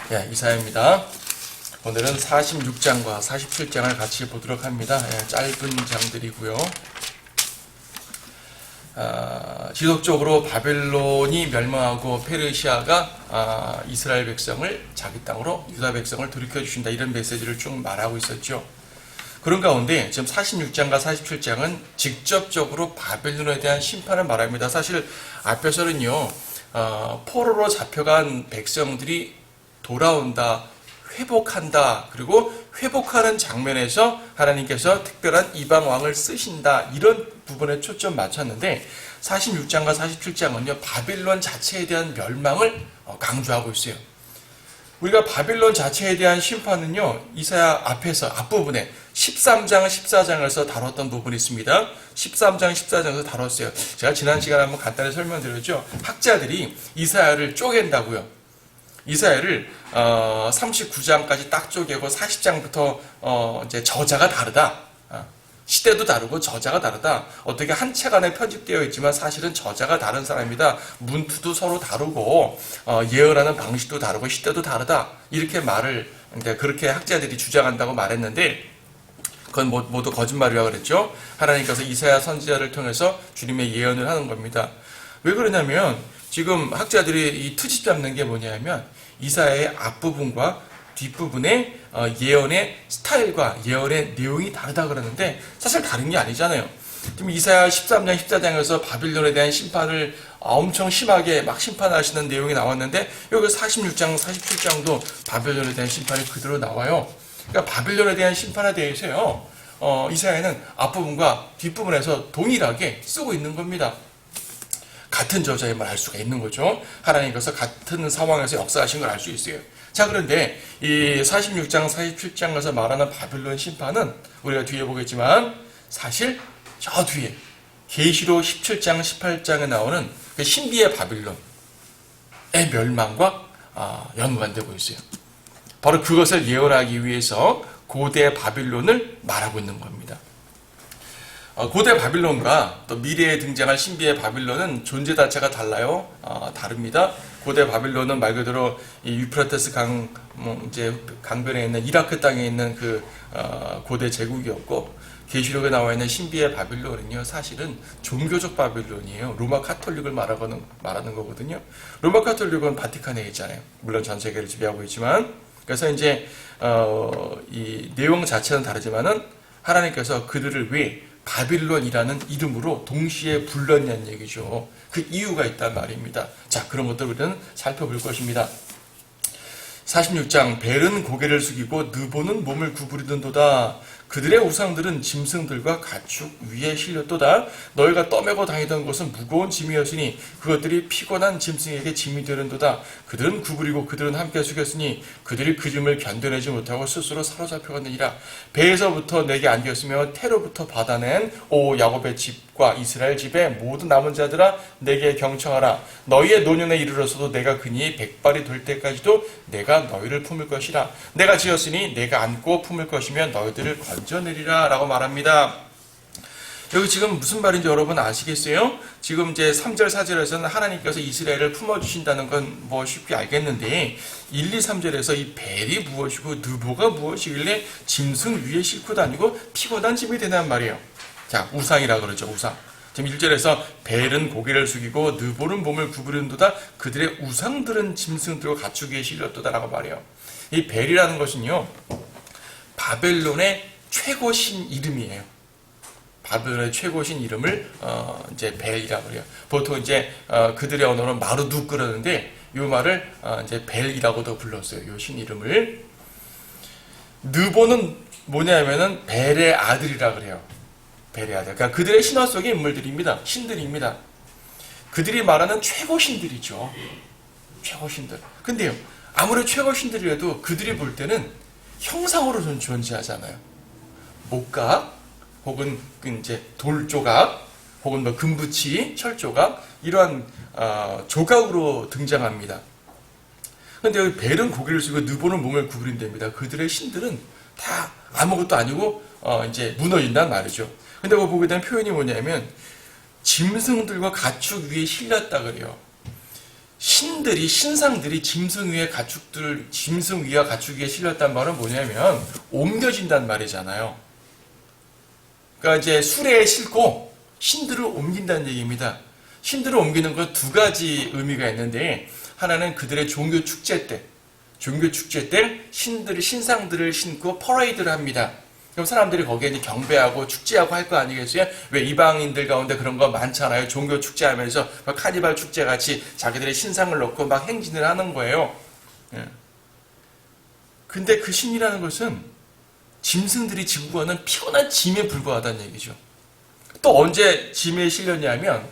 예, 이사야입니다. 오늘은 46장과 47장을 같이 보도록 합니다. 예, 짧은 장들이고요. 지속적으로 바벨론이 멸망하고 페르시아가 이스라엘 백성을 자기 땅으로 유다 백성을 돌이켜주신다, 이런 메시지를 쭉 말하고 있었죠. 그런 가운데 지금 46장과 47장은 직접적으로 바벨론에 대한 심판을 말합니다. 사실 앞에서는요, 포로로 잡혀간 백성들이 돌아온다, 회복한다, 그리고 회복하는 장면에서 하나님께서 특별한 이방 왕을 쓰신다, 이런 부분에 초점 맞췄는데 46장과 47장은요 바빌론 자체에 대한 멸망을 강조하고 있어요. 우리가 바빌론 자체에 대한 심판은요 이사야 앞에서 앞부분에 13장 14장에서 다뤘던 부분이 있습니다. 13장 14장에서 다뤘어요. 제가 지난 시간에 한번 간단히 설명드렸죠. 학자들이 이사야를 쪼갠다고요. 이사야를 39장까지 딱 쪼개고 40장부터 이제 저자가 다르다. 시대도 다르고 저자가 다르다. 어떻게 한 책 안에 편집되어 있지만 사실은 저자가 다른 사람이다. 문투도 서로 다르고 예언하는 방식도 다르고 시대도 다르다. 이렇게 말을 그렇게 학자들이 주장한다고 말했는데 그건 모두 거짓말이라고 그랬죠. 하나님께서 이사야 선지자를 통해서 주님의 예언을 하는 겁니다. 왜 그러냐면 지금 학자들이 이 트집 잡는 게 뭐냐면 이사야의 앞부분과 뒷부분의 예언의 스타일과 예언의 내용이 다르다 그러는데 사실 다른 게 아니잖아요. 지금 이사야 13장 14장에서 바빌론에 대한 심판을 엄청 심하게 막 심판하시는 내용이 나왔는데 여기 46장 47장도 바빌론에 대한 심판이 그대로 나와요. 그러니까 바빌론에 대한 심판에 대해서요 이사야는 앞부분과 뒷부분에서 동일하게 쓰고 있는 겁니다. 같은 저자임을 알 수가 있는 거죠. 하나님께서 같은 상황에서 역사하신 걸 알 수 있어요. 자, 그런데 이 46장, 47장에서 말하는 바빌론 심판은 우리가 뒤에 보겠지만 사실 저 뒤에 계시록 17장, 18장에 나오는 그 신비의 바빌론의 멸망과 연관되고 있어요. 바로 그것을 예언하기 위해서 고대 바빌론을 말하고 있는 겁니다. 고대 바빌론과 또 미래에 등장할 신비의 바빌론은 존재 자체가 달라요. 다릅니다. 고대 바빌론은 말 그대로 이 유프라테스 강변에 있는 이라크 땅에 있는 그 고대 제국이었고, 계시록에 나와 있는 신비의 바빌론은요 사실은 종교적 바빌론이에요. 로마 카톨릭을 말하는 거거든요. 로마 카톨릭은 바티칸에 있잖아요. 물론 전 세계를 지배하고 있지만, 그래서 이제 이 내용 자체는 다르지만은 하나님께서 그들을 왜 바빌론이라는 이름으로 동시에 불렀냐는 얘기죠. 그 이유가 있단 말입니다. 자, 그런 것들 우리는 살펴볼 것입니다. 46장, 벨은 고개를 숙이고 느보는 몸을 구부리던도다. 그들의 우상들은 짐승들과 가축 위에 실렸도다. 너희가 떠매고 다니던 것은 무거운 짐이었으니 그것들이 피곤한 짐승에게 짐이 되는도다. 그들은 구부리고 그들은 함께 숙였으니 그들이 그 짐을 견뎌내지 못하고 스스로 사로잡혀갔느니라. 배에서부터 내게 안겼으며 태로부터 받아낸 오 야곱의 집과 이스라엘 집의 모든 남은 자들아 내게 경청하라. 너희의 노년에 이르러서도 내가 그니 백발이 될 때까지도 내가 너희를 품을 것이라. 내가 지었으니 내가 안고 품을 것이며 너희들을 건져내리라 라고 말합니다. 여기 지금 무슨 말인지 여러분 아시겠어요? 지금 이제 3절 4절에서는 하나님께서 이스라엘을 품어주신다는 건 뭐 쉽게 알겠는데 1, 2, 3절에서 이 벨이 무엇이고 느보가 무엇이길래 짐승 위에 싣고 다니고 피곤한 짐이 되단 말이에요. 자, 우상이라 그러죠. 우상. 지금 1절에서 벨은 고개를 숙이고 느보는 몸을 구부린도다. 그들의 우상들은 짐승들과 가축 위에 실렸도다 라고 말해요. 이 벨이라는 것은요 바벨론의 최고신 이름이에요. 바벨론의 최고신 이름을 이제 벨이라고 그래요. 보통 이제 그들의 언어는 마르둑 그러는데 이 말을 이제 벨이라고도 불렀어요. 이 신 이름을. 느보는 뭐냐면은 벨의 아들이라 그래요. 벨의 아들. 그러니까 그들의 신화 속의 인물들입니다. 신들입니다. 그들이 말하는 최고신들이죠. 최고신들. 근데요, 아무리 최고신들이라도 그들이 볼 때는 형상으로 존재하잖아요. 목각, 혹은 이제 돌 조각, 혹은 뭐 금붙이, 철 조각, 이러한 조각으로 등장합니다. 그런데 여기 벨은 고개를 숙이고 느보는 몸을 구부린답니다. 그들의 신들은 다 아무것도 아니고 이제 무너진단 말이죠. 근데 뭐 보게 되면 표현이 뭐냐면 짐승들과 가축 위에 실렸다 그래요. 신상들이 짐승 위와 가축 위에 실렸단 말은 뭐냐면 옮겨진단 말이잖아요. 그러니까 이제 수레에 싣고 신들을 옮긴다는 얘기입니다. 신들을 옮기는 건 두 가지 의미가 있는데, 하나는 그들의 종교 축제 때 신상들을 신고 퍼레이드를 합니다. 그럼 사람들이 거기에 이제 경배하고 축제하고 할 거 아니겠어요? 왜 이방인들 가운데 그런 거 많잖아요. 종교 축제하면서 막 카니발 축제 같이 자기들의 신상을 놓고 막 행진을 하는 거예요. 예. 근데 그 신이라는 것은 짐승들이 지고 가는 피곤한 짐에 불과하다는 얘기죠. 또 언제 짐에 실렸냐면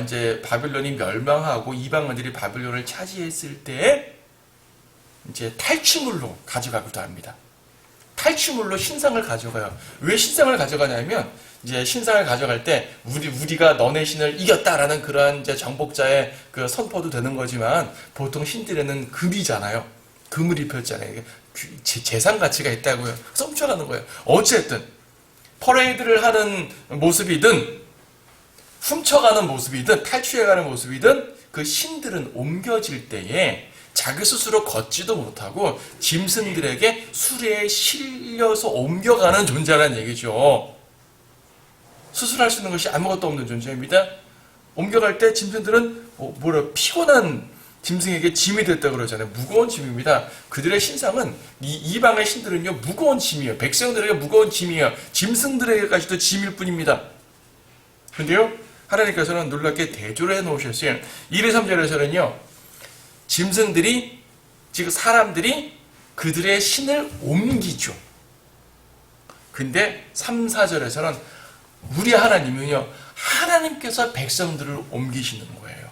이제 바빌론이 멸망하고 이방인들이 바빌론을 차지했을 때 이제 탈취물로 가져가기도 합니다. 탈취물로 신상을 가져가요. 왜 신상을 가져가냐면 이제 신상을 가져갈 때 우리가 너네 신을 이겼다라는 그러한 이제 정복자의 그 선포도 되는 거지만, 보통 신들에는 금이잖아요. 금을 입혔잖아요. 재산 가치가 있다고요. 그래서 훔쳐가는 거예요. 어쨌든 퍼레이드를 하는 모습이든 훔쳐가는 모습이든 탈취해가는 모습이든 그 신들은 옮겨질 때에 자기 스스로 걷지도 못하고 짐승들에게 수레에 실려서 옮겨가는 존재라는 얘기죠. 스스로 할 수 있는 것이 아무것도 없는 존재입니다. 옮겨갈 때 짐승들은 피곤한 짐승에게 짐이 됐다고 그러잖아요. 무거운 짐입니다. 그들의 신상은 이방의 신들은요, 무거운 짐이에요. 백성들에게 무거운 짐이에요. 짐승들에게까지도 짐일 뿐입니다. 그런데요, 하나님께서는 놀랍게 대조를 해 놓으셨어요. 1, 2, 3절에서는요, 짐승들이, 즉 사람들이 그들의 신을 옮기죠. 근데 3, 4절에서는 우리 하나님은요, 하나님께서 백성들을 옮기시는 거예요.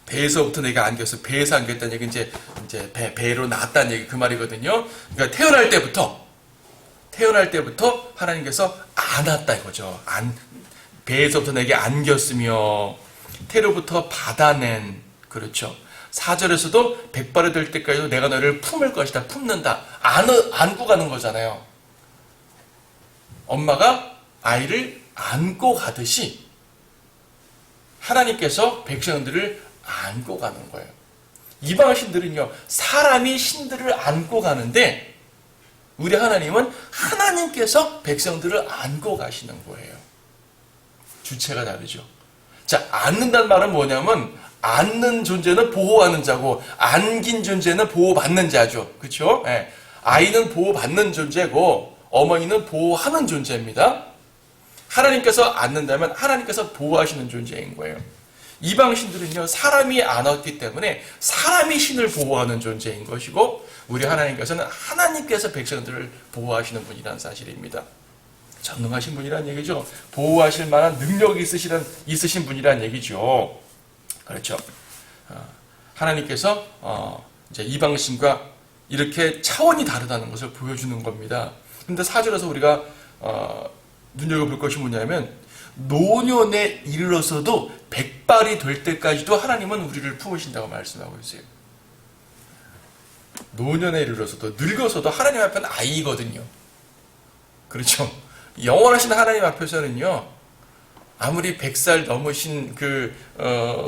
배에서부터 내가 안겼어. 배에서 안겼다는 얘기, 이제 배로 낳았다는 얘기, 그 말이거든요. 그러니까 태어날 때부터 하나님께서 안았다 이거죠. 배에서부터 내게 안겼으며 태로부터 받아낸, 그렇죠. 4절에서도 백발이 될 때까지도 내가 너를 품을 것이다. 품는다. 안고 가는 거잖아요. 엄마가 아이를 안고 가듯이 하나님께서 백성들을 안고 가는 거예요. 이방 신들은요, 사람이 신들을 안고 가는데, 우리 하나님은 하나님께서 백성들을 안고 가시는 거예요. 주체가 다르죠. 자, 안는다는 말은 뭐냐면, 안는 존재는 보호하는 자고 안긴 존재는 보호받는 자죠. 그렇죠? 예. 아이는 보호받는 존재고 어머니는 보호하는 존재입니다. 하나님께서 안는다면 하나님께서 보호하시는 존재인 거예요. 이방 신들은요, 사람이 안았기 때문에 사람이 신을 보호하는 존재인 것이고, 우리 하나님께서는 하나님께서 백성들을 보호하시는 분이라는 사실입니다. 전능하신 분이라는 얘기죠. 보호하실 만한 능력이 있으신 분이라는 얘기죠. 그렇죠. 하나님께서 이제 이방신과 이렇게 차원이 다르다는 것을 보여주는 겁니다. 근데 4절에서 우리가 눈여겨볼 것이 뭐냐면, 노년에 이르러서도 백발이 될 때까지도 하나님은 우리를 품으신다고 말씀하고 있어요. 노년에 이르러서도, 늙어서도 하나님 앞에는 아이거든요. 그렇죠. 영원하신 하나님 앞에서는요, 아무리 100살 넘으신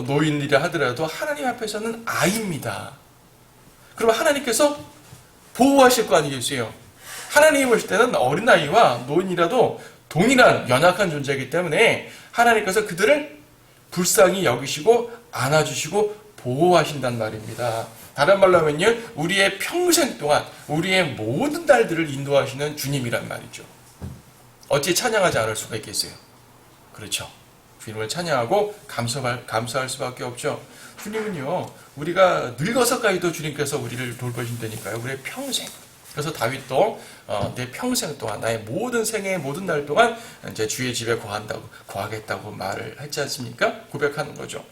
노인이라 하더라도 하나님 앞에서는 아이입니다. 그럼 하나님께서 보호하실 거 아니겠어요? 하나님이 보실 때는 어린아이와 노인이라도 동일한 연약한 존재이기 때문에 하나님께서 그들을 불쌍히 여기시고 안아주시고 보호하신단 말입니다. 다른 말로 하면요, 우리의 평생 동안 우리의 모든 날들을 인도하시는 주님이란 말이죠. 어찌 찬양하지 않을 수가 있겠어요? 그렇죠. 주님을 찬양하고 감사할 수밖에 없죠. 주님은요, 우리가 늙어서까지도 주님께서 우리를 돌보신다니까요. 우리의 평생. 그래서 다윗도 내 평생 동안, 나의 모든 생애의 모든 날 동안 이제 주의 집에 거하겠다고 말을 했지 않습니까? 고백하는 거죠.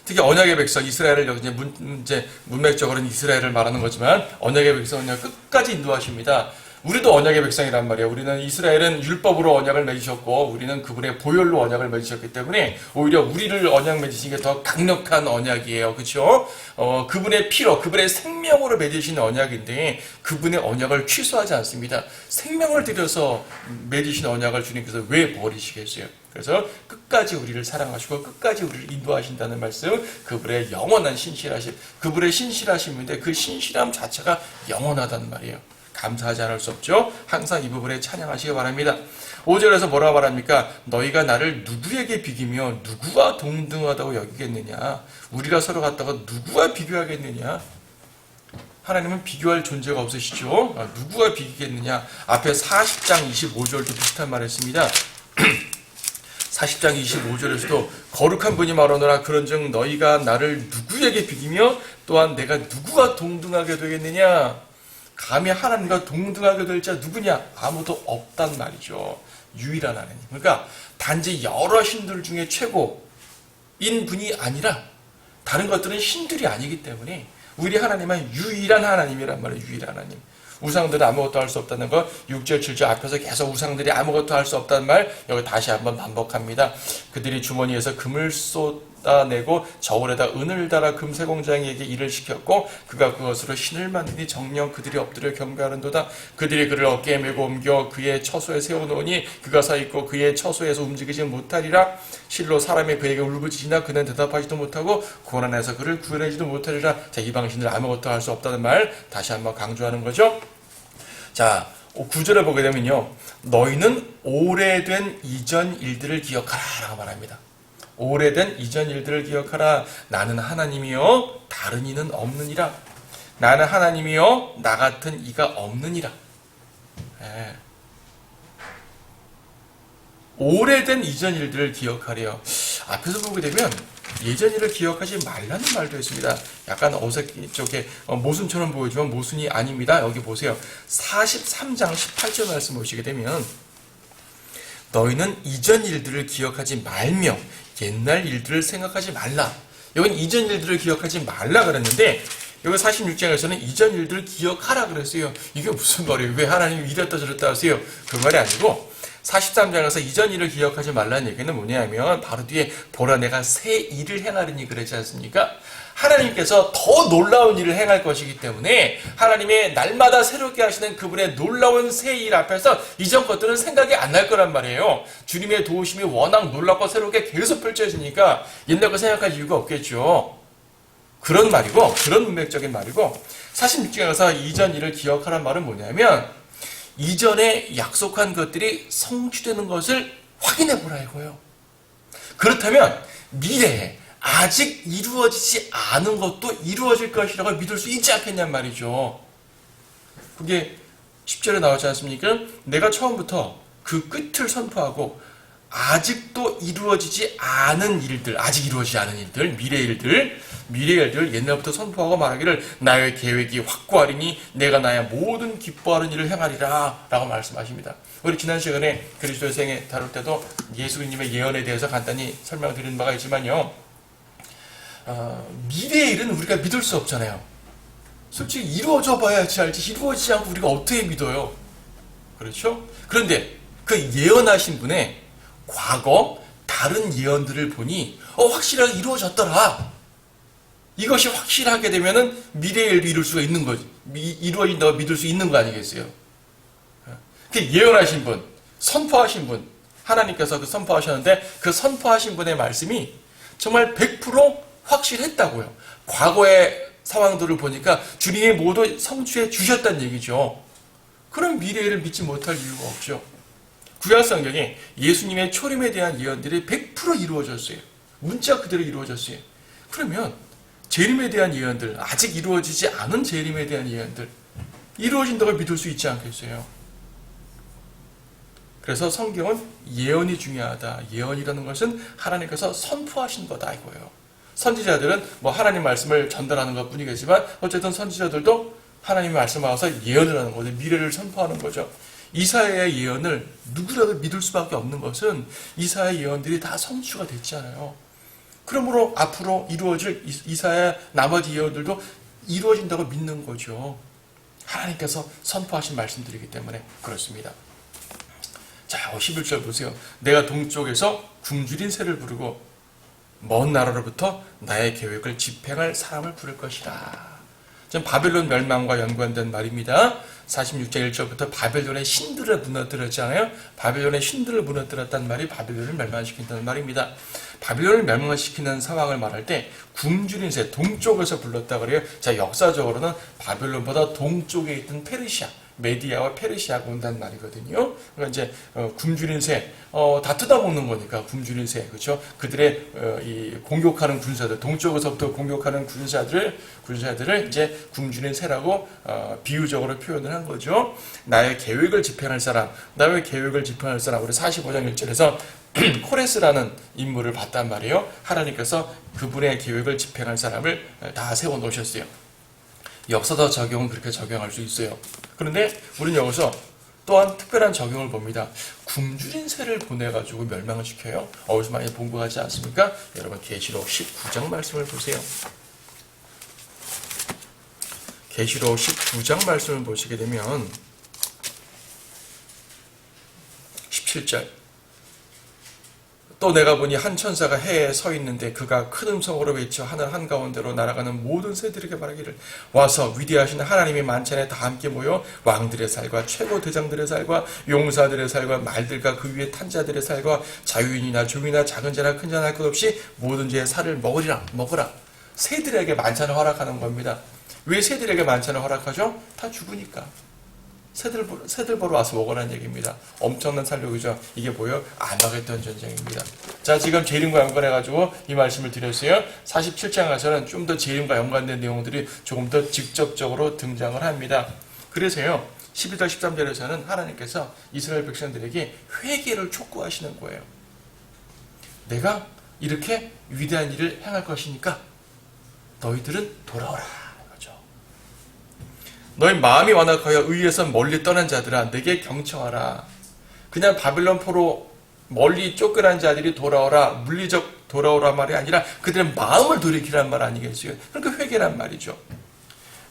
특히 언약의 백성 이스라엘을 여기 이제 문맥적으로는 이스라엘을 말하는 거지만, 언약의 백성은요, 끝까지 인도하십니다. 우리도 언약의 백성이란 말이에요. 우리는 이스라엘은 율법으로 언약을 맺으셨고, 우리는 그분의 보혈로 언약을 맺으셨기 때문에 오히려 우리를 언약 맺으신 게 더 강력한 언약이에요. 그렇죠? 그분의 피로, 그분의 생명으로 맺으신 언약인데, 그분의 언약을 취소하지 않습니다. 생명을 들여서 맺으신 언약을 주님께서 왜 버리시겠어요? 그래서 끝까지 우리를 사랑하시고 끝까지 우리를 인도하신다는 말씀, 그분의 영원한 신실하심, 그분의 신실하심인데 그 신실함 자체가 영원하다는 말이에요. 감사하지 않을 수 없죠. 항상 이 부분에 찬양하시기 바랍니다. 5절에서 뭐라고 말합니까? 너희가 나를 누구에게 비기며 누구와 동등하다고 여기겠느냐? 우리가 서로 갖다가 누구와 비교하겠느냐? 하나님은 비교할 존재가 없으시죠. 누구와 비기겠느냐? 앞에 40장 25절도 비슷한 말을 했습니다. 40장 25절에서도 거룩한 분이 말하노라 그런즉 너희가 나를 누구에게 비기며 또한 내가 누구와 동등하게 되겠느냐? 감히 하나님과 동등하게 될 자 누구냐? 아무도 없단 말이죠. 유일한 하나님. 그러니까 단지 여러 신들 중에 최고인 분이 아니라 다른 것들은 신들이 아니기 때문에 우리 하나님은 유일한 하나님이란 말이에요. 유일한 하나님. 우상들은 아무것도 할 수 없다는 거 6절 7절 앞에서 계속 우상들이 아무것도 할 수 없다는 말 여기 다시 한번 반복합니다. 그들이 주머니에서 금을 쏟아내고 저울에다 은을 달아 금세공장에게 일을 시켰고 그가 그것으로 신을 만드니 정녕 그들이 엎드려 경배하는도다. 그들이 그를 어깨에 메고 옮겨 그의 처소에 세워놓으니 그가 서 있고 그의 처소에서 움직이지 못하리라. 실로 사람이 그에게 울부짖으나 그는 대답하지도 못하고 고난에서 그를 구원하지도 못하리라. 자, 이 방신들 아무것도 할 수 없다는 말 다시 한번 강조하는 거죠. 자, 9절에 보게 되면요. 너희는 오래된 이전 일들을 기억하라 라고 말합니다. 오래된 이전 일들을 기억하라. 나는 하나님이요 다른 이는 없느니라. 나는 하나님이요 나 같은 이가 없느니라. 네. 오래된 이전 일들을 기억하래요. 앞에서 보게 되면 예전 일을 기억하지 말라는 말도 있습니다. 약간 어색하게 모순처럼 보이지만 모순이 아닙니다. 여기 보세요. 43장 18절 말씀 보시게 되면 너희는 이전 일들을 기억하지 말며 옛날 일들을 생각하지 말라. 여긴 이전 일들을 기억하지 말라 그랬는데 여기 46장에서는 이전 일들을 기억하라 그랬어요. 이게 무슨 말이에요? 왜 하나님이 이랬다 저랬다 하세요? 그 말이 아니고 43장에서 이전 일을 기억하지 말라는 얘기는 뭐냐면 바로 뒤에 보라 내가 새 일을 행하리니 그러지 않습니까? 하나님께서 더 놀라운 일을 행할 것이기 때문에 하나님의 날마다 새롭게 하시는 그분의 놀라운 새 일 앞에서 이전 것들은 생각이 안 날 거란 말이에요. 주님의 도우심이 워낙 놀랍고 새롭게 계속 펼쳐지니까 옛날 거 생각할 이유가 없겠죠. 그런 말이고 그런 문맥적인 말이고 46장에서 이전 일을 기억하란 말은 뭐냐면 이전에 약속한 것들이 성취되는 것을 확인해 보라 이거예요. 그렇다면 미래에 아직 이루어지지 않은 것도 이루어질 것이라고 믿을 수 있지 않겠냔 말이죠. 그게 10절에 나오지 않습니까? 내가 처음부터 그 끝을 선포하고 아직도 이루어지지 않은 일들, 아직 이루어지지 않은 일들, 미래 일들 옛날부터 선포하고 말하기를 나의 계획이 확고하리니 내가 나의 모든 기뻐하는 일을 행하리라 라고 말씀하십니다. 우리 지난 시간에 그리스도의 생애 다룰 때도 예수님의 예언에 대해서 간단히 설명드린 바가 있지만요. 미래의 일은 우리가 믿을 수 없잖아요. 솔직히 이루어져 봐야지 알지 이루어지지 않고 우리가 어떻게 믿어요? 그렇죠? 그런데 그 예언하신 분의 과거 다른 예언들을 보니 확실하게 이루어졌더라. 이것이 확실하게 되면은 미래의 일도 이룰 수가 있는 거지. 이루어진다고 믿을 수 있는 거 아니겠어요? 그 예언하신 분, 선포하신 분, 하나님께서 그 선포하셨는데 그 선포하신 분의 말씀이 정말 100% 확실했다고요. 과거의 상황들을 보니까 주님이 모두 성취해 주셨다는 얘기죠. 그럼 미래를 믿지 못할 이유가 없죠. 구약 성경에 예수님의 초림에 대한 예언들이 100% 이루어졌어요. 문자 그대로 이루어졌어요. 그러면 재림에 대한 예언들, 아직 이루어지지 않은 재림에 대한 예언들 이루어진다고 믿을 수 있지 않겠어요? 그래서 성경은 예언이 중요하다. 예언이라는 것은 하나님께서 선포하신 거다 이거예요. 선지자들은 하나님 말씀을 전달하는 것 뿐이겠지만 어쨌든 선지자들도 하나님의 말씀을 와서 예언을 하는 거죠. 미래를 선포하는 거죠. 이사야의 예언을 누구라도 믿을 수밖에 없는 것은 이사야의 예언들이 다 성취가 됐잖아요. 그러므로 앞으로 이루어질 이사야 나머지 예언들도 이루어진다고 믿는 거죠. 하나님께서 선포하신 말씀들이기 때문에 그렇습니다. 자, 11절 보세요. 내가 동쪽에서 굶주린 새를 부르고 먼 나라로부터 나의 계획을 집행할 사람을 부를 것이다. 지금 바벨론 멸망과 연관된 말입니다. 46장 1절부터 바벨론의 신들을 무너뜨렸잖아요. 바벨론의 신들을 무너뜨렸다는 말이 바벨론을 멸망시킨다는 말입니다. 바벨론을 멸망시키는 상황을 말할 때 굶주린 새, 동쪽에서 불렀다 그래요. 자, 역사적으로는 바벨론보다 동쪽에 있던 페르시아, 메디아와 페르시아가 온다는 말이거든요. 그러니까 이제 굶주린 새, 다 뜯어먹는 거니까 굶주린 새, 그렇죠? 그들의 이 공격하는 군사들, 동쪽에서부터 공격하는 군사들을 이제 굶주린 새라고 비유적으로 표현을 한 거죠. 나의 계획을 집행할 사람, 나의 계획을 집행할 사람. 우리 45장 1절에서 코레스라는 인물을 봤단 말이에요. 하나님께서 그분의 계획을 집행할 사람을 다 세워 놓으셨어요. 역사적 적용은 그렇게 적용할 수 있어요. 그런데 우리는 여기서 또한 특별한 적용을 봅니다. 굶주린 새를 보내가지고 멸망을 시켜요. 어디서 많이 본 것 같지 않습니까? 여러분 계시록 19장 말씀을 보세요. 계시록 19장 말씀을 보시게 되면 17절 또 내가 보니 한 천사가 해에 서 있는데 그가 큰 음성으로 외쳐 하늘 한가운데로 날아가는 모든 새들에게 말하기를 와서 위대하신 하나님의 만찬에 다 함께 모여 왕들의 살과 최고 대장들의 살과 용사들의 살과 말들과 그 위에 탄 자들의 살과 자유인이나 종이나 작은 자나 큰 자나 할 것 없이 모든 죄의 살을 먹으라. 새들에게 만찬을 허락하는 겁니다. 왜 새들에게 만찬을 허락하죠? 다 죽으니까. 새들 보러 와서 먹으라는 얘기입니다. 엄청난 살력이죠. 이게 뭐예요? 아마겟돈 전쟁입니다. 자, 지금 재림과 연관해가지고 이 말씀을 드렸어요. 47장에서는 좀 더 재림과 연관된 내용들이 조금 더 직접적으로 등장을 합니다. 그래서요, 12절 13절에서는 하나님께서 이스라엘 백성들에게 회개를 촉구하시는 거예요. 내가 이렇게 위대한 일을 행할 것이니까 너희들은 돌아오라. 너희 마음이 완악하여 의에서 멀리 떠난 자들아 내게 경청하라. 그냥 바빌론 포로 멀리 쫓겨난 자들이 돌아오라, 물리적 돌아오라 말이 아니라 그들의 마음을 돌이키란 말 아니겠어요? 그러니까 회개란 말이죠.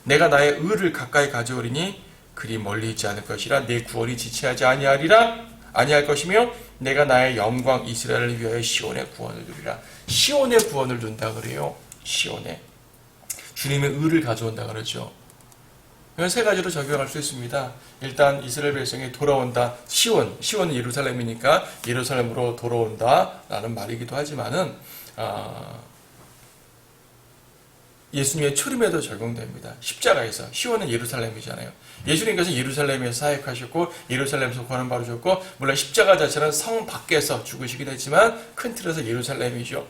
내가 나의 의를 가까이 가져오리니 그리 멀리 있지 않을 것이라. 내 구원이 지체하지 아니할 것이며 내가 나의 영광 이스라엘을 위하여 시온의 구원을 두리라. 시온의 구원을 둔다 그래요. 시온에 주님의 의를 가져온다 그러죠. 이건 세 가지로 적용할 수 있습니다. 일단 이스라엘 백성이 돌아온다. 시온은 예루살렘이니까 예루살렘으로 돌아온다라는 말이기도 하지만은 예수님의 초림에도 적용됩니다. 십자가에서 시온은 예루살렘이잖아요. 예수님께서 예루살렘에서 사역하셨고 예루살렘에서 구원을 받으셨고 물론 십자가 자체는 성 밖에서 죽으시긴 했지만 큰 틀에서 예루살렘이죠.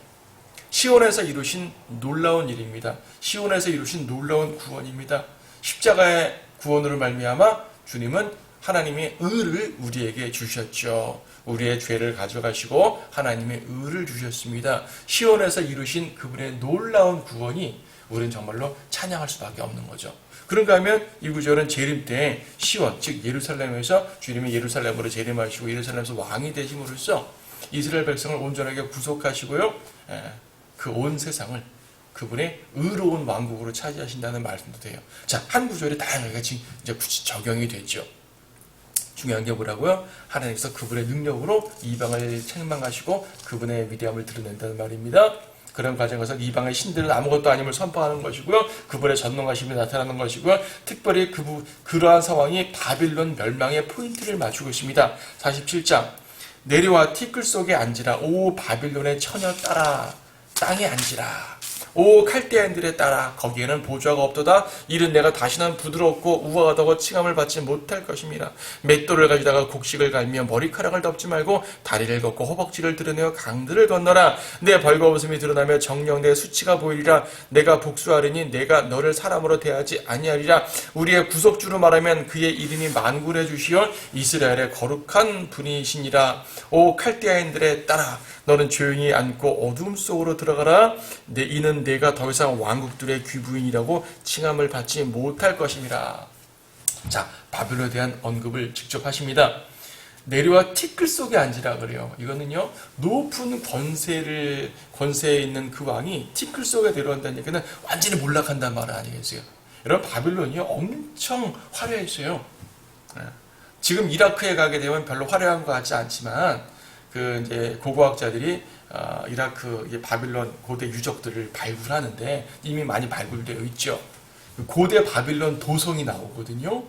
시온에서 이루신 놀라운 일입니다. 시온에서 이루신 놀라운 구원입니다. 십자가의 구원으로 말미암아 주님은 하나님의 의를 우리에게 주셨죠. 우리의 죄를 가져가시고 하나님의 의를 주셨습니다. 시온에서 이루신 그분의 놀라운 구원이 우리는 정말로 찬양할 수밖에 없는 거죠. 그런가 하면 이 구절은 재림 때 시온, 즉 예루살렘에서 주님이 예루살렘으로 재림하시고 예루살렘에서 왕이 되심으로써 이스라엘 백성을 온전하게 구속하시고요. 그 온 세상을 그분의 의로운 왕국으로 차지하신다는 말씀도 돼요. 자, 한 구절이 다양하게 이제 적용이 됐죠. 중요한 게 뭐라고요? 하나님께서 그분의 능력으로 이방을 책망하시고 그분의 위대함을 드러낸다는 말입니다. 그런 과정에서 이방의 신들은 아무것도 아님을 선포하는 것이고요. 그분의 전능하심이 나타나는 것이고요. 특별히 그러한 상황이 바빌론 멸망의 포인트를 맞추고 있습니다. 47장 내려와 티끌 속에 앉으라. 오 바빌론의 처녀 따라 땅에 앉으라. 오 칼데아인들에 따라 거기에는 보좌가 없도다. 이는 내가 다시는 부드럽고 우아하다고 칭함을 받지 못할 것입니다. 맷돌을 가지다가 곡식을 갈며 머리카락을 덮지 말고 다리를 걷고 허벅지를 드러내어 강들을 건너라. 내 벌거벗음이 드러나며 정녕 내 수치가 보이리라. 내가 복수하리니 내가 너를 사람으로 대하지 아니하리라. 우리의 구속주로 말하면 그의 이름이 만군의 주시여 이스라엘의 거룩한 분이시니라. 오 칼데아인들에 따라 너는 조용히 앉고 어둠 속으로 들어가라. 이는 내가 더 이상 왕국들의 귀부인이라고 칭함을 받지 못할 것임이라. 자, 바벨론에 대한 언급을 직접 하십니다. 내려와 티끌 속에 앉으라 그래요. 이거는요, 높은 권세에 있는 그 왕이 티끌 속에 내려온다는 얘기는 완전히 몰락한다는 말 아니겠어요? 여러분, 바벨론이 엄청 화려했어요. 지금 이라크에 가게 되면 별로 화려한 것 같지 않지만, 이제 고고학자들이 이라크 바빌론 고대 유적들을 발굴하는데 이미 많이 발굴되어 있죠. 고대 바빌론 도성이 나오거든요.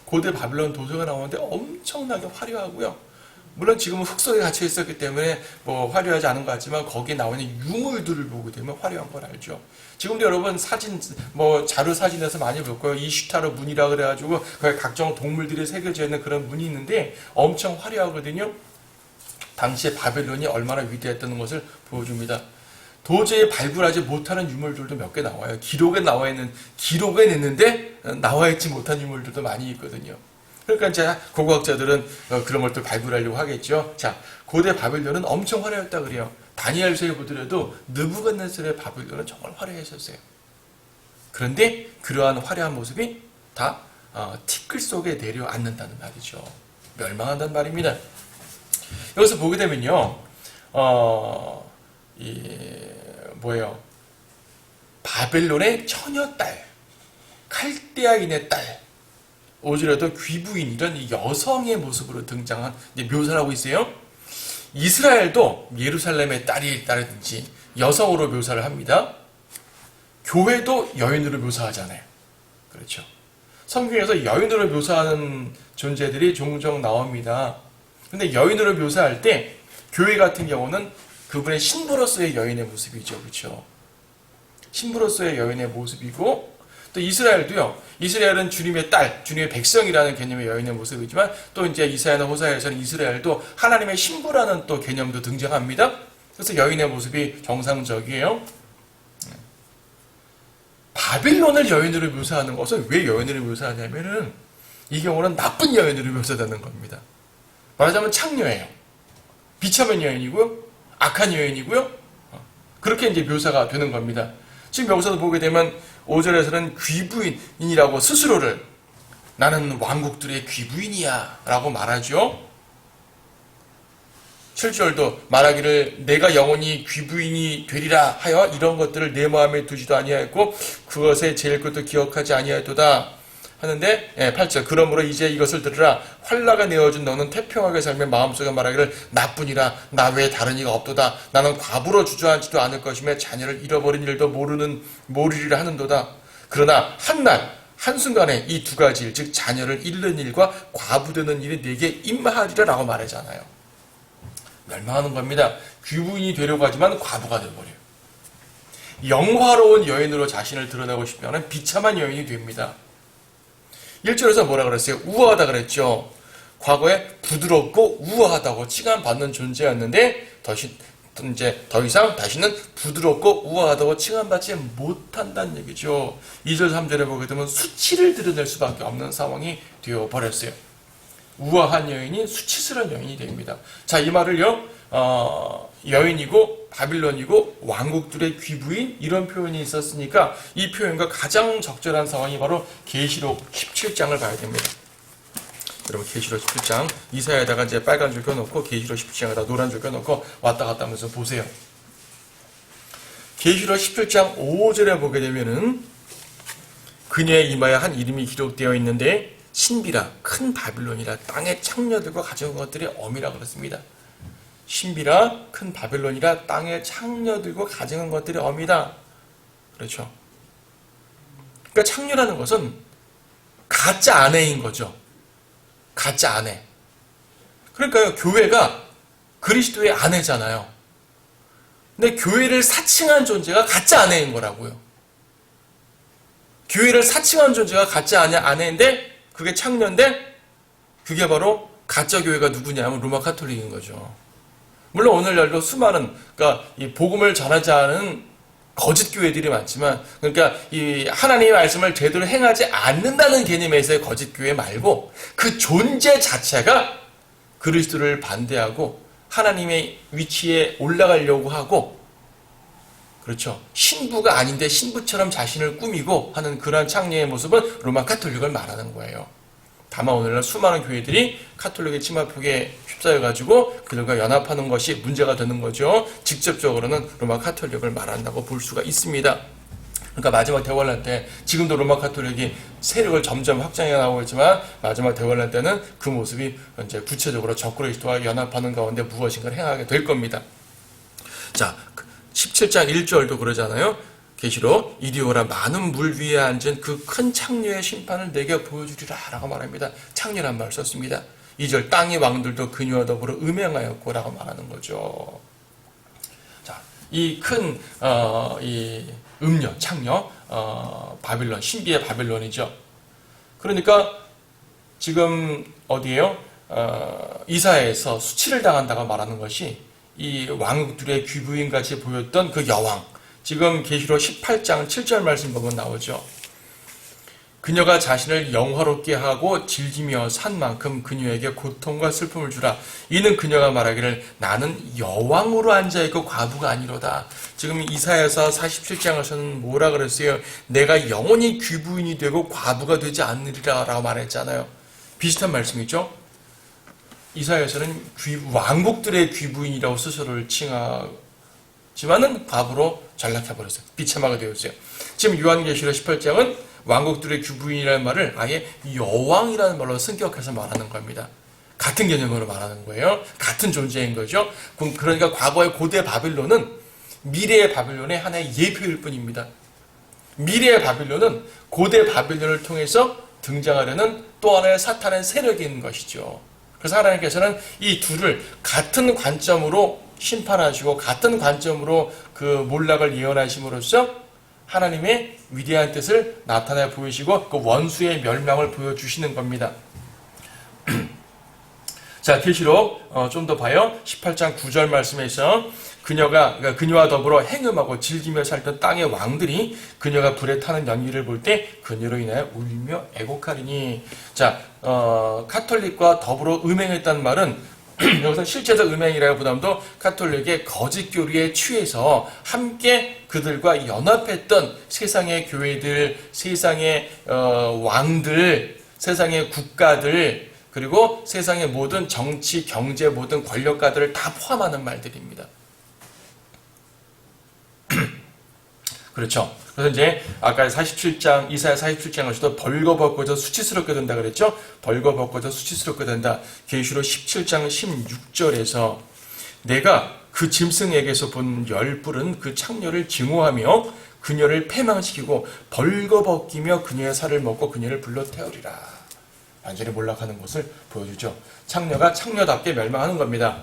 고대 바빌론 도성이 나오는데 엄청나게 화려하고요. 물론 지금은 흙속에 갇혀 있었기 때문에 뭐 화려하지 않은 것 같지만 거기에 나오는 유물들을 보게 되면 화려한 걸 알죠. 지금도 여러분 사진, 뭐 자료 사진에서 많이 볼 거예요. 이슈타르 문이라 그래가지고 거기 각종 동물들이 새겨져 있는 그런 문이 있는데 엄청 화려하거든요. 당시에 바벨론이 얼마나 위대했다는 것을 보여줍니다. 도저히 발굴하지 못하는 유물들도 몇 개 나와요. 기록에 있는데 나와 있지 못한 유물들도 많이 있거든요. 그러니까 이제 고고학자들은 그런 것들 발굴하려고 하겠죠. 자, 고대 바벨론은 엄청 화려했다 그래요. 다니엘서에 보더라도 느부갓네살의 바벨론은 정말 화려했었어요. 그런데 그러한 화려한 모습이 다 티끌 속에 내려앉는다는 말이죠. 멸망한다는 말입니다. 여기서 보게 되면요, 바벨론의 처녀딸, 칼데아인의 딸, 오히려도 귀부인 이런 여성의 모습으로 등장한 묘사를 하고 있어요. 이스라엘도 예루살렘의 딸이라든지 여성으로 묘사를 합니다. 교회도 여인으로 묘사하잖아요. 그렇죠. 성경에서 여인으로 묘사하는 존재들이 종종 나옵니다. 근데 여인으로 묘사할 때 교회 같은 경우는 그분의 신부로서의 여인의 모습이죠. 그렇죠. 신부로서의 여인의 모습이고 또 이스라엘도요. 이스라엘은 주님의 딸, 주님의 백성이라는 개념의 여인의 모습이지만 또 이제 이사야나 호사야에서는 이스라엘도 하나님의 신부라는 또 개념도 등장합니다. 그래서 여인의 모습이 정상적이에요. 바빌론을 여인으로 묘사하는 것은 왜 여인으로 묘사하냐면은 이 경우는 나쁜 여인으로 묘사되는 겁니다. 말하자면 창녀예요. 비참한 여인이고요. 악한 여인이고요. 그렇게 이제 묘사가 되는 겁니다. 지금 여기서도 보게 되면 5절에서는 귀부인이라고 스스로를 나는 왕국들의 귀부인이야 라고 말하죠. 7절도 말하기를 내가 영원히 귀부인이 되리라 하여 이런 것들을 내 마음에 두지도 아니하였고 그것에 제일 것도 기억하지 아니하였도다 하는데 8절 그러므로 이제 이것을 들으라 활라가 내어준 너는 태평하게 살며 마음속에 말하기를 나뿐이라 나 외에 다른 이가 없도다 나는 과부로 주저앉지도 않을 것이며 자녀를 잃어버린 일도 모르리라 하는도다. 그러나 한날 한순간에 이 두 가지 일 즉 자녀를 잃는 일과 과부되는 일이 내게 임하리라 라고 말하잖아요. 멸망하는 겁니다. 귀부인이 되려고 하지만 과부가 되어버려요. 영화로운 여인으로 자신을 드러내고 싶으면 비참한 여인이 됩니다. 1절에서 뭐라 그랬어요? 우아하다 그랬죠. 과거에 부드럽고 우아하다고 칭함받는 존재였는데 더 이상 다시는 부드럽고 우아하다고 칭함받지 못한다는 얘기죠. 2절 3절에 보게 되면 수치를 드러낼 수밖에 없는 상황이 되어버렸어요. 우아한 여인이 수치스러운 여인이 됩니다. 자, 이 말을요, 여인이고 바빌론이고 왕국들의 귀부인 이런 표현이 있었으니까 이 표현과 가장 적절한 상황이 바로 계시록 17장을 봐야 됩니다. 여러분 계시록 17장 이사야에다가 이제 빨간 줄 껴놓고 계시록 17장에다 노란 줄 껴놓고 왔다 갔다 하면서 보세요. 계시록 17장 5절에 보게 되면은 그녀의 이마에 한 이름이 기록되어 있는데 신비라 큰 바빌론이라 땅의 창녀들과 가져온 것들이 엄이라 그렇습니다. 신비라 큰 바빌론이라 땅의 창녀들과 가져온 것들이 엄이다. 그렇죠. 그러니까 창녀라는 것은 가짜 아내인 거죠. 가짜 아내. 그러니까요, 교회가 그리스도의 아내잖아요. 근데 교회를 사칭한 존재가 가짜 아내인 거라고요. 교회를 사칭한 존재가 가짜 아내인데 그게 창녀인데 그게 바로 가짜 교회가 누구냐면 로마 카톨릭인 거죠. 물론 오늘날도 수많은 그러니까 이 복음을 전하지 않은 거짓 교회들이 많지만 그러니까 이 하나님의 말씀을 제대로 행하지 않는다는 개념에서의 거짓 교회 말고 그 존재 자체가 그리스도를 반대하고 하나님의 위치에 올라가려고 하고 그렇죠. 신부가 아닌데 신부처럼 자신을 꾸미고 하는 그러한 창녀의 모습은 로마 카톨릭을 말하는 거예요. 다만 오늘날 수많은 교회들이 카톨릭의 침합폭에 휩싸여가지고 그들과 연합하는 것이 문제가 되는 거죠. 직접적으로는 로마 카톨릭을 말한다고 볼 수가 있습니다. 그러니까 마지막 대환란 때 지금도 로마 카톨릭이 세력을 점점 확장해 나가고 있지만 마지막 대환란 때는 그 모습이 이제 구체적으로 적그리스도와 연합하는 가운데 무엇인가를 행하게 될 겁니다. 자, 17장 1절도 그러잖아요. 계시록 이리 오라 많은 물 위에 앉은 그 큰 창녀의 심판을 내게 보여주리라 라고 말합니다. 창녀란 말을 썼습니다. 2절 땅의 왕들도 그녀와 더불어 음행하였고 라고 말하는 거죠. 자, 이 큰 이 음녀, 창녀, 바빌론, 신비의 바빌론이죠. 그러니까 지금 어디에요? 이사야에서 수치를 당한다고 말하는 것이 이 왕국들의 귀부인같이 보였던 그 여왕, 지금 계시록 18장 7절 말씀 보면 나오죠. 그녀가 자신을 영화롭게 하고 즐기며 산 만큼 그녀에게 고통과 슬픔을 주라. 이는 그녀가 말하기를 나는 여왕으로 앉아있고 과부가 아니로다. 지금 이사야서 47장에서는 뭐라 그랬어요? 내가 영원히 귀부인이 되고 과부가 되지 않으리라 라고 말했잖아요. 비슷한 말씀이죠. 이사야서는 왕국들의 귀부인이라고 스스로를 칭하지만은 과부로 전락해버렸어요. 비참하게 되었어요. 지금 요한계시록 18장은 왕국들의 귀부인이라는 말을 아예 여왕이라는 말로 승격해서 말하는 겁니다. 같은 개념으로 말하는 거예요. 같은 존재인 거죠. 그러니까 과거의 고대 바빌론은 미래의 바빌론의 하나의 예표일 뿐입니다. 미래의 바빌론은 고대 바빌론을 통해서 등장하려는 또 하나의 사탄의 세력인 것이죠. 그래서 하나님께서는 이 둘을 같은 관점으로 심판하시고 같은 관점으로 그 몰락을 예언하심으로써 하나님의 위대한 뜻을 나타내 보이시고 그 원수의 멸망을 보여주시는 겁니다. 자, 계시록 좀 더 봐요. 18장 9절 말씀에서 그녀와 더불어 행음하고 즐기며 살던 땅의 왕들이 그녀가 불에 타는 연기를 볼 때 그녀로 인하여 울며 애곡하리니. 자, 카톨릭과 더불어 음행했다는 말은 여기서 실제적 음행이라기보다도 카톨릭의 거짓 교리에 취해서 함께 그들과 연합했던 세상의 교회들, 세상의 왕들, 세상의 국가들, 그리고 세상의 모든 정치, 경제, 모든 권력가들을 다 포함하는 말들입니다. 그렇죠. 그래서 이제 아까 47장, 이사야 47장에서도 벌거벗고서 수치스럽게 된다 그랬죠. 벌거벗고서 수치스럽게 된다. 계시록 17장 16절에서 내가 그 짐승에게서 본 열불은 그 창녀를 증오하며 그녀를 패망시키고 벌거벗기며 그녀의 살을 먹고 그녀를 불러 태우리라. 완전히 몰락하는 것을 보여주죠. 창녀가 창녀답게 멸망하는 겁니다.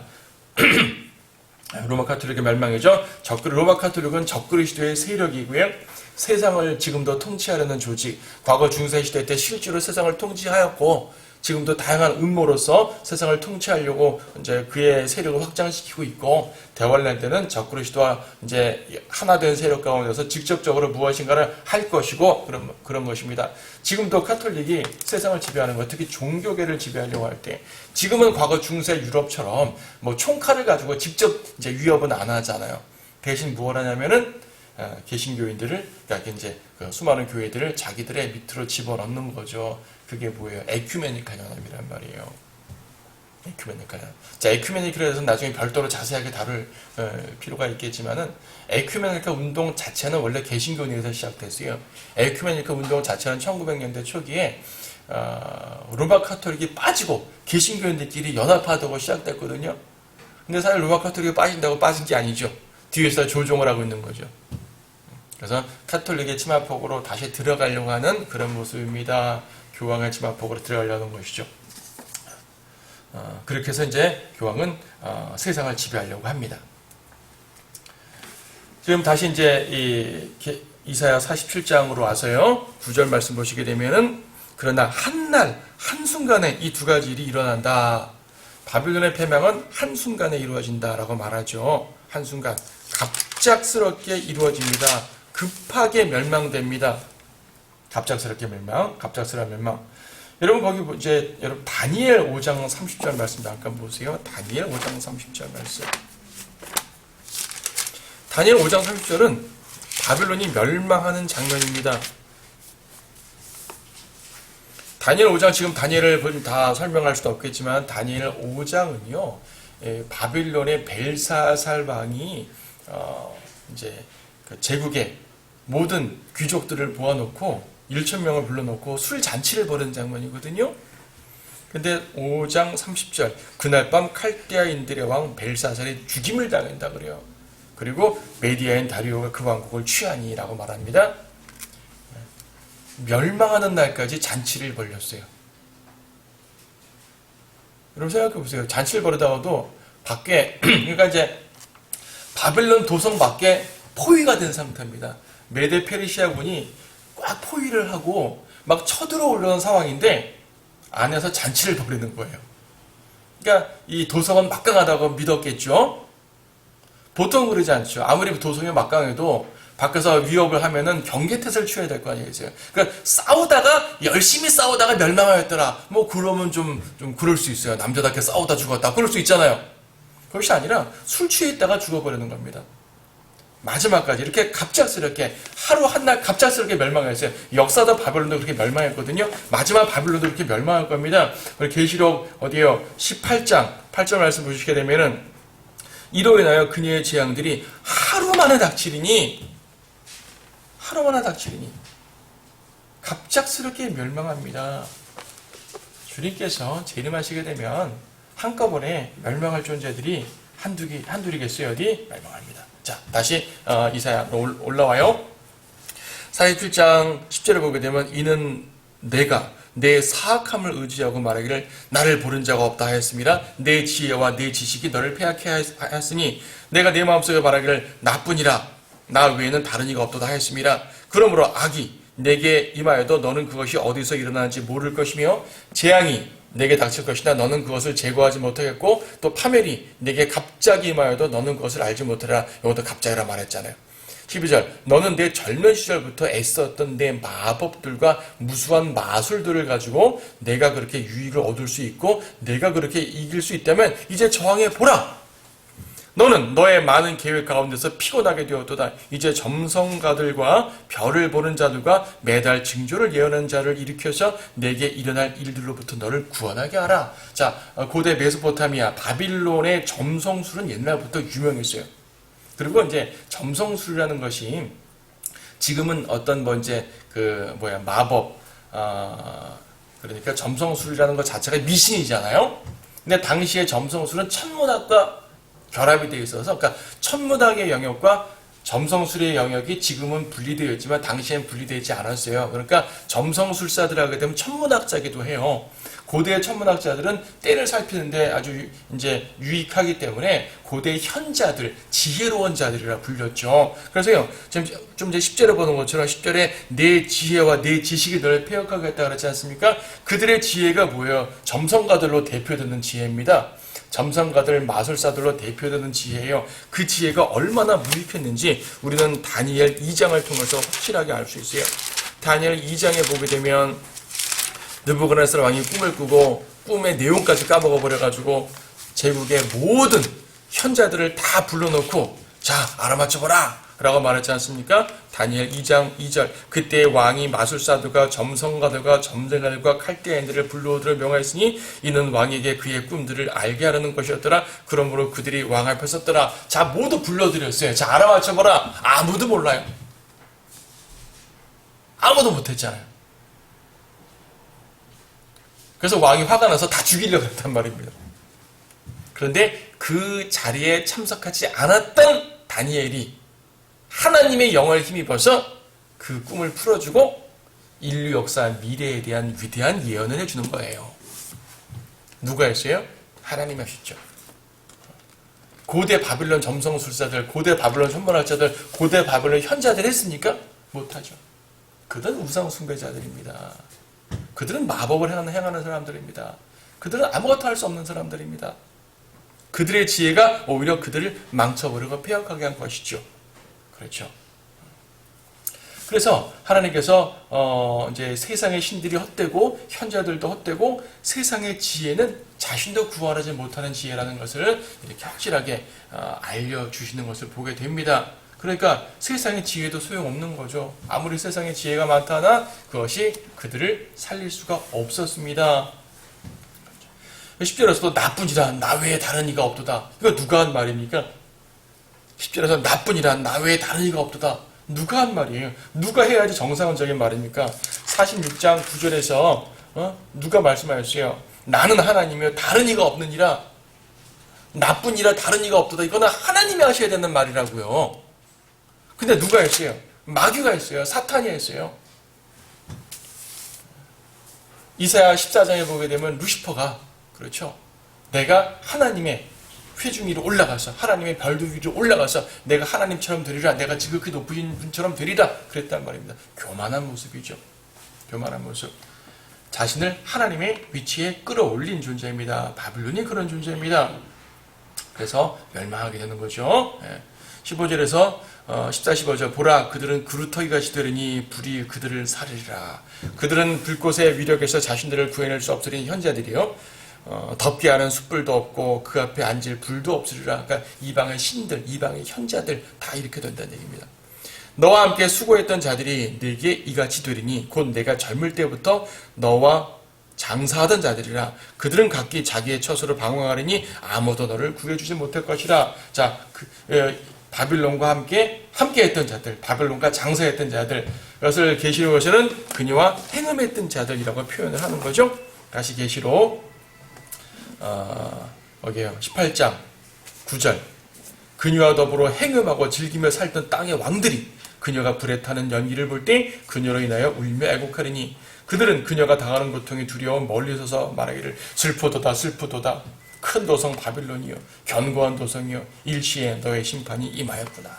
로마 카톨릭의 멸망이죠. 로마 카톨릭은 적그리스도의 세력이고요. 세상을 지금도 통치하려는 조직, 과거 중세시대 때 실제로 세상을 통치하였고 지금도 다양한 음모로서 세상을 통치하려고 이제 그의 세력을 확장시키고 있고, 대환란 때는 적그리스도와 이제 하나된 세력 가운데서 직접적으로 무엇인가를 할 것이고 그런 것입니다. 지금도 카톨릭이 세상을 지배하는 것, 특히 종교계를 지배하려고 할 때, 지금은 과거 중세 유럽처럼 뭐 총칼을 가지고 직접 이제 위협은 안 하잖아요. 대신 무엇 하냐면은 개신교인들을, 그러니까 이제 그 수많은 교회들을 자기들의 밑으로 집어넣는 거죠. 그게 뭐예요? 에큐메니칼 연합이란 말이에요. 에큐메니칼 연합. 자, 에큐메니칼에 대해서는 나중에 별도로 자세하게 다룰 필요가 있겠지만은, 에큐메니칼 운동 자체는 원래 개신교 내에서 시작됐어요. 에큐메니칼 운동 자체는 1900년대 초기에 로마 카톨릭이 빠지고 개신교인들끼리 연합하다고 시작됐거든요. 근데 사실 로마 카톨릭이 빠진다고 빠진 게 아니죠. 뒤에서 조종을 하고 있는 거죠. 그래서 카톨릭의 치마폭으로 다시 들어가려고 하는 그런 모습입니다. 교황의 치마폭으로 들어가려는 것이죠. 그렇게 해서 이제 교황은 세상을 지배하려고 합니다. 지금 다시 이제 이사야 47장으로 와서요. 9절 말씀 보시게 되면은, 그러나 한날 한순간에 이 두 가지 일이 일어난다. 바빌론의 패망은 한순간에 이루어진다라고 말하죠. 한순간 갑작스럽게 이루어집니다. 급하게 멸망됩니다. 갑작스럽게 멸망, 갑작스러운 멸망. 여러분 거기 이제 여러분 다니엘 5장 30절 말씀 잠깐 보세요. 다니엘 5장 30절 말씀. 다니엘 5장 30절은 바빌론이 멸망하는 장면입니다. 다니엘 5장, 지금 다니엘을 다 설명할 수도 없겠지만 다니엘 5장은요, 바빌론의 벨사살 왕이 이제 그 제국의 모든 귀족들을 모아놓고 1,000명을 불러놓고 술 잔치를 벌이는 장면이거든요. 근데 5장 30절, 그날 밤 칼데아인들의 왕 벨사살이 죽임을 당한다 그래요. 그리고 메디아인 다리오가 그 왕국을 취하니라고 말합니다. 멸망하는 날까지 잔치를 벌였어요. 여러분 생각해 보세요. 잔치를 벌이다가도 밖에 그러니까 이제 바벨론 도성 밖에 포위가 된 상태입니다. 메데 페르시아군이 꽉 포위를 하고 막 쳐들어오려는 상황인데 안에서 잔치를 벌이는 거예요. 그러니까 이 도성은 막강하다고 믿었겠죠. 보통 그러지 않죠. 아무리 도성이 막강해도 밖에서 위협을 하면은 경계태세를 취해야 될 거 아니겠어요. 그러니까 열심히 싸우다가 멸망하였더라. 뭐 그러면 좀 그럴 수 있어요. 남자답게 싸우다 죽었다. 그럴 수 있잖아요. 그것이 아니라 술 취해 있다가 죽어버리는 겁니다. 마지막까지 이렇게 갑작스럽게 하루 한날 갑작스럽게 멸망했어요. 역사도 바벨론도 그렇게 멸망했거든요. 마지막 바벨론도 그렇게 멸망할 겁니다. 우리 계시록 어디에요? 18장 8절 말씀 보시게 되면은 이로 인하여 그녀의 재앙들이 하루 만에 닥치리니 갑작스럽게 멸망합니다. 주님께서 재림하시게 되면 한꺼번에 멸망할 존재들이 한둘이겠어요. 어디? 멸망합니다. 자, 다시 이사야로 올라와요. 47장 10절을 보게 되면 이는 내가 내 사악함을 의지하고 말하기를 나를 보는 자가 없다 하였습니다. 내 지혜와 내 지식이 너를 패하게 하였으니 내가 내 마음속에 말하기를 나뿐이라 나 외에는 다른 이가 없도다 하였습니다. 그러므로 악이 내게 임하여도 너는 그것이 어디서 일어나는지 모를 것이며 재앙이 내게 닥칠 것이나 너는 그것을 제거하지 못하겠고 또 파멸이 내게 갑자기 임하여도 너는 그것을 알지 못하리라. 이것도 갑자기라 말했잖아요. 12절 너는 내 젊은 시절부터 애썼던 내 마법들과 무수한 마술들을 가지고 내가 그렇게 유익을 얻을 수 있고 내가 그렇게 이길 수 있다면 이제 저항해 보라. 너는 너의 많은 계획 가운데서 피곤하게 되었도다. 이제 점성가들과 별을 보는 자들과 매달 징조를 예언하는 자를 일으켜서 내게 일어날 일들로부터 너를 구원하게 하라. 자, 고대 메소포타미아 바빌론의 점성술은 옛날부터 유명했어요. 그리고 이제 점성술이라는 것이 지금은 어떤 마법 그러니까 점성술이라는 것 자체가 미신이잖아요. 근데 당시에 점성술은 천문학과 결합이 되어 있어서 그러니까 천문학의 영역과 점성술의 영역이 지금은 분리되어 있지만 당시엔 분리되지 않았어요. 그러니까 점성술사들 하게 되면 천문학자기도 해요. 고대 천문학자들은 때를 살피는데 아주 이제 유익하기 때문에 고대 현자들, 지혜로운 자들이라 불렸죠. 그래서요, 좀 이제 10절에 보는 것처럼 10절에 내 지혜와 내 지식이 너를 폐역하겠다 그랬지 않습니까? 그들의 지혜가 뭐예요? 점성가들로 대표되는 지혜입니다. 점성가들, 마술사들로 대표되는 지혜예요. 그 지혜가 얼마나 무익했는지 우리는 다니엘 2장을 통해서 확실하게 알 수 있어요. 다니엘 2장에 보게 되면 느부갓네살 왕이 꿈을 꾸고 꿈의 내용까지 까먹어 버려가지고 제국의 모든 현자들을 다 불러놓고 자 알아맞혀보라 라고 말했지 않습니까? 다니엘 2장 2절 그때 왕이 마술사들과 점성가들과 점쟁이들과 칼데아인들을 불러오도록 명하였으니 이는 왕에게 그의 꿈들을 알게 하려는 것이었더라. 그러므로 그들이 왕 앞에 섰더라. 자 모두 불러드렸어요. 자 알아맞혀보라. 아무도 몰라요. 아무도 못했잖아요. 그래서 왕이 화가 나서 다 죽이려고 했단 말입니다. 그런데 그 자리에 참석하지 않았던 다니엘이 하나님의 영을 힘입어서 그 꿈을 풀어주고 인류 역사 미래에 대한 위대한 예언을 해주는 거예요. 누가 했어요? 하나님 하셨죠. 고대 바빌론 점성술사들, 고대 바빌론 천문학자들, 고대 바빌론 현자들 했습니까? 못하죠. 그들은 우상 숭배자들입니다. 그들은 마법을 행하는 사람들입니다. 그들은 아무것도 할 수 없는 사람들입니다. 그들의 지혜가 오히려 그들을 망쳐버리고 폐역하게 한 것이죠. 그렇죠. 그래서 하나님께서 이제 세상의 신들이 헛되고 현자들도 헛되고 세상의 지혜는 자신도 구원하지 못하는 지혜라는 것을 이렇게 확실하게 알려주시는 것을 보게 됩니다. 그러니까 세상의 지혜도 소용없는 거죠. 아무리 세상의 지혜가 많다나 그것이 그들을 살릴 수가 없었습니다. 10절에서도 나뿐이라 나 외에 다른 이가 없도다. 이거 누가 한 말입니까? 10절에서 나뿐이라 나 외에 다른 이가 없도다. 누가 한 말이에요? 누가 해야지 정상적인 말입니까? 46장 9절에서 누가 말씀하였어요? 나는 하나님이요 다른 이가 없느니라. 나쁜 이라 다른 이가 없도다. 이거는 하나님이 하셔야 되는 말이라고요. 근데 누가 했어요? 마귀가 했어요. 사탄이 했어요. 이사야 14장에 보게 되면 루시퍼가, 그렇죠, 내가 하나님의 회중 위로 올라가서, 하나님의 별도 위로 올라가서 내가 하나님처럼 되리라, 내가 지극히 높으신 분처럼 되리라 그랬단 말입니다. 교만한 모습이죠. 교만한 모습. 자신을 하나님의 위치에 끌어올린 존재입니다. 바빌론이 그런 존재입니다. 그래서 멸망하게 되는 거죠. 15절에서 14, 15절 보라, 그들은 그루터기같이 되리니 불이 그들을 사르리라. 그들은 불꽃의 위력에서 자신들을 구해낼 수 없으니 현자들이요, 덮게 하는 숯불도 없고 그 앞에 앉을 불도 없으리라. 그러니까 이방의 신들, 이방의 현자들 다 이렇게 된다는 얘기입니다. 너와 함께 수고했던 자들이 네게 이같이 되리니 곧 내가 젊을 때부터 너와 장사하던 자들이라. 그들은 각기 자기의 처소로 방황하리니 아무도 너를 구해주지 못할 것이라. 자, 바빌론과 함께 했던 자들, 바빌론과 장사했던 자들, 이것을 계시록에서는 그녀와 행음했던 자들이라고 표현을 하는 거죠. 다시 계시록 어디에요? 18장 9절. 그녀와 더불어 행음하고 즐기며 살던 땅의 왕들이 그녀가 불에 타는 연기를 볼 때 그녀로 인하여 울며 애곡하리니 그들은 그녀가 당하는 고통이 두려워 멀리 서서 말하기를 슬프도다 슬프도다. 큰 도성 바빌론이요, 견고한 도성이요, 일시에 너의 심판이 임하였구나.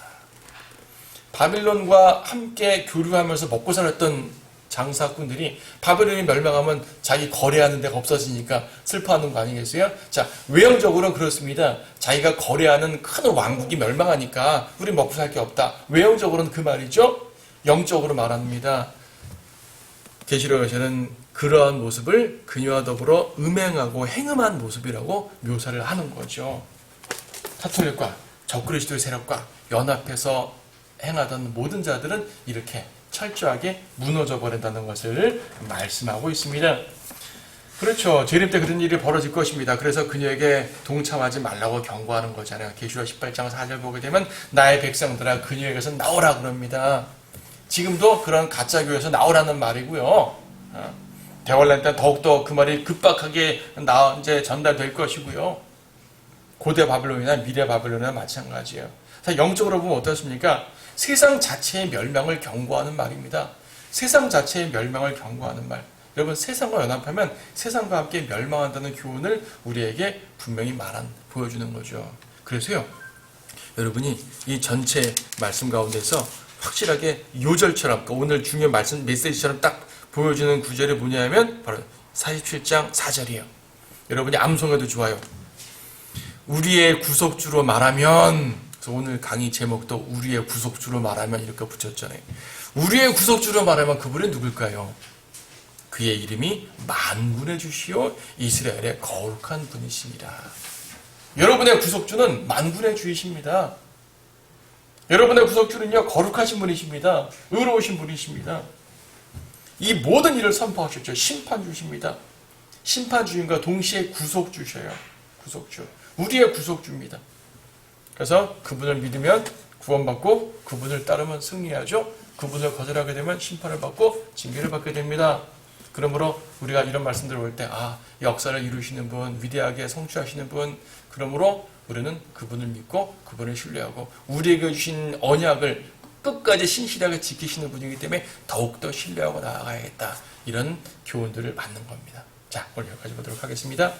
바빌론과 함께 교류하면서 먹고 살았던 장사꾼들이 바빌론이 멸망하면 자기 거래하는 데가 없어지니까 슬퍼하는 거 아니겠어요? 자, 외형적으로 그렇습니다. 자기가 거래하는 큰 왕국이 멸망하니까 우리 먹고 살 게 없다. 외형적으로는 그 말이죠. 영적으로 말합니다. 계시록에서는 그러한 모습을 그녀와 더불어 음행하고 행음한 모습이라고 묘사를 하는 거죠. 카톨릭과 적그리스도의 세력과 연합해서 행하던 모든 자들은 이렇게 철저하게 무너져 버린다는 것을 말씀하고 있습니다. 그렇죠. 재림 때 그런 일이 벌어질 것입니다. 그래서 그녀에게 동참하지 말라고 경고하는 거잖아요. 계시록 18장 4절 보게 되면 나의 백성들아 그녀에게서 나오라 그럽니다. 지금도 그런 가짜 교회에서 나오라는 말이고요. 대환란 때 더욱더 그 말이 급박하게 이제 전달될 것이고요. 고대 바빌론이나 미래 바빌론이나 마찬가지예요. 영적으로 보면 어떻습니까? 세상 자체의 멸망을 경고하는 말입니다. 세상 자체의 멸망을 경고하는 말. 여러분, 세상과 연합하면 세상과 함께 멸망한다는 교훈을 우리에게 분명히 보여주는 거죠. 그래서요, 여러분이 이 전체 말씀 가운데서 확실하게 요절처럼, 오늘 중요한 말씀 메시지처럼 딱 보여주는 구절이 뭐냐면 바로 47장 4절이에요. 여러분이 암송해도 좋아요. 우리의 구속주로 말하면, 그래서 오늘 강의 제목도 우리의 구속주로 말하면 이렇게 붙였잖아요. 우리의 구속주로 말하면 그분이 누굴까요? 그의 이름이 만군의 주시요 이스라엘의 거룩한 분이십니다. 여러분의 구속주는 만군의 주이십니다. 여러분의 구속주는요, 거룩하신 분이십니다. 의로우신 분이십니다. 이 모든 일을 선포하셨죠. 심판주십니다. 심판주인과 동시에 구속주셔요. 구속주. 우리의 구속주입니다. 그래서 그분을 믿으면 구원받고 그분을 따르면 승리하죠. 그분을 거절하게 되면 심판을 받고 징계를 받게 됩니다. 그러므로 우리가 이런 말씀들을 볼 때 역사를 이루시는 분, 위대하게 성취하시는 분, 그러므로 우리는 그분을 믿고 그분을 신뢰하고 우리에게 주신 언약을 끝까지 신실하게 지키시는 분이기 때문에 더욱더 신뢰하고 나아가야겠다. 이런 교훈들을 받는 겁니다. 자, 오늘 여기까지 보도록 하겠습니다.